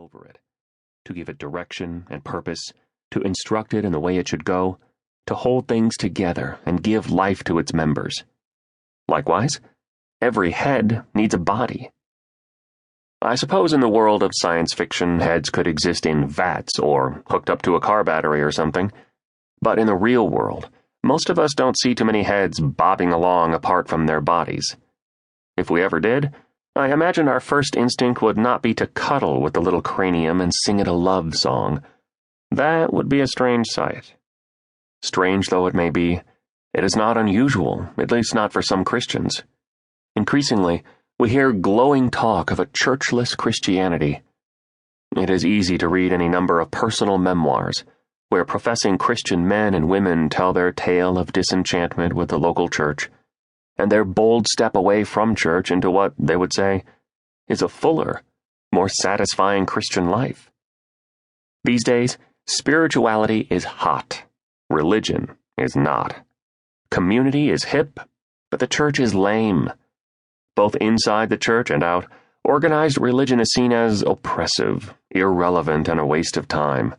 over it, to give it direction and purpose, to instruct it in the way it should go, to hold things together and give life to its members. Likewise, every head needs a body. I suppose in the world of science fiction, heads could exist in vats or hooked up to a car battery or something, but in the real world, most of us don't see too many heads bobbing along apart from their bodies. If we ever did, I imagine our first instinct would not be to cuddle with the little cranium and sing it a love song. That would be a strange sight. Strange though it may be, it is not unusual, at least not for some Christians. Increasingly, we hear glowing talk of a churchless Christianity. It is easy to read any number of personal memoirs, where professing Christian men and women tell their tale of disenchantment with the local church, and their bold step away from church into what, they would say, is a fuller, more satisfying Christian life. These days, spirituality is hot. Religion is not. Community is hip, but the church is lame. Both inside the church and out, organized religion is seen as oppressive, irrelevant, and a waste of time.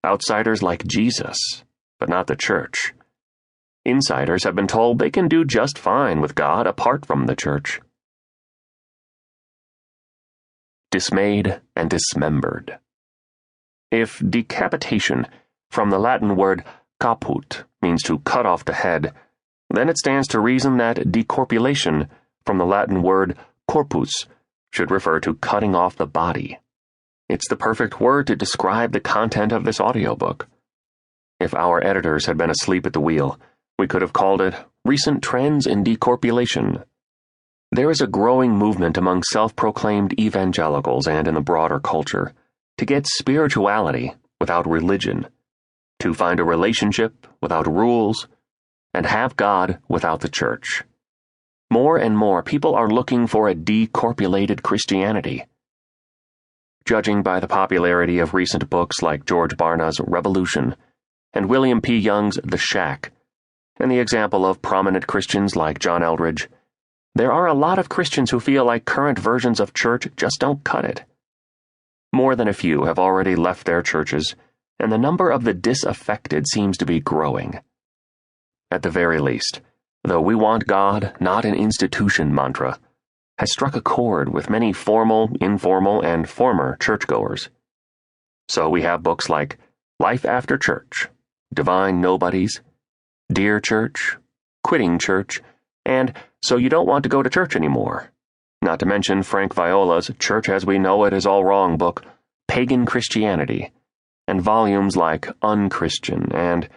Outsiders like Jesus, but not the church. Insiders have been told they can do just fine with God apart from the church. Dismayed and dismembered. If decapitation, from the Latin word caput, means to cut off the head, then it stands to reason that decorpulation, from the Latin word corpus, should refer to cutting off the body. It's the perfect word to describe the content of this audiobook. If our editors had been asleep at the wheel, we could have called it Recent Trends in Decorpulation. There is a growing movement among self-proclaimed evangelicals and in the broader culture to get spirituality without religion, to find a relationship without rules, and have God without the church. More and more people are looking for a decorpulated Christianity. Judging by the popularity of recent books like George Barna's Revolution and William P. Young's The Shack, and the example of prominent Christians like John Eldredge, there are a lot of Christians who feel like current versions of church just don't cut it. More than a few have already left their churches, and the number of the disaffected seems to be growing. At the very least, though we want God, not an institution mantra, has struck a chord with many formal, informal, and former churchgoers. So we have books like Life After Church, Divine Nobodies, Dear Church, Quitting Church, and So You Don't Want to Go to Church Anymore. Not to mention Frank Viola's Church as We Know It Is All Wrong book, Pagan Christianity, and volumes like Unchristian and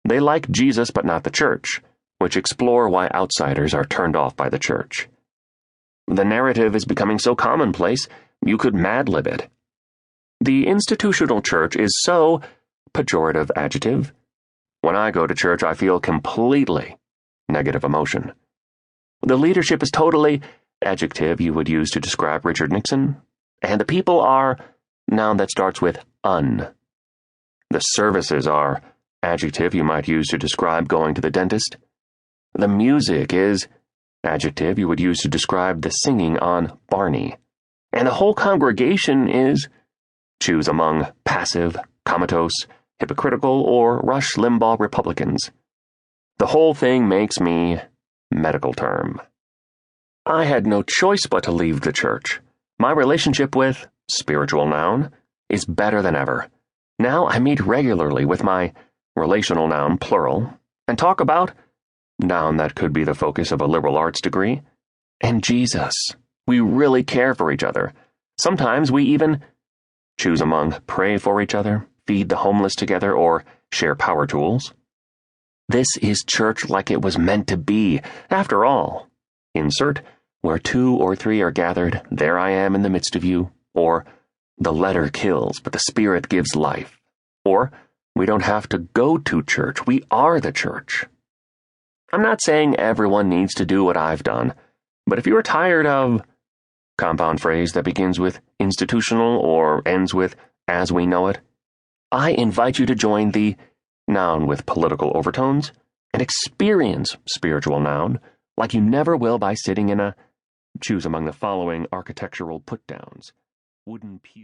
They Like Jesus But Not the Church, which explore why outsiders are turned off by the church. The narrative is becoming so commonplace, you could Mad-lib it. The institutional church is so, pejorative adjective. When I go to church, I feel completely negative emotion. The leadership is totally, adjective you would use to describe Richard Nixon, and the people are, noun that starts with un. The services are, adjective you might use to describe going to the dentist. The music is, adjective you would use to describe the singing on Barney. And the whole congregation is, choose among passive, comatose, hypocritical, or Rush Limbaugh Republicans. The whole thing makes me, medical term. I had no choice but to leave the church. My relationship with, spiritual noun, is better than ever. Now I meet regularly with my relational noun, plural, and talk about, noun that could be the focus of a liberal arts degree, and Jesus. We really care for each other. Sometimes we even, choose among pray for each other, feed the homeless together, or share power tools. This is church like it was meant to be. After all, insert, where 2 or 3 are gathered, there I am in the midst of you, or the letter kills, but the Spirit gives life, or we don't have to go to church, we are the church. I'm not saying everyone needs to do what I've done, but if you're tired of, compound phrase that begins with institutional or ends with as we know it, I invite you to join the noun with political overtones and experience spiritual noun like you never will by sitting in a, choose among the following architectural put-downs, wooden pew.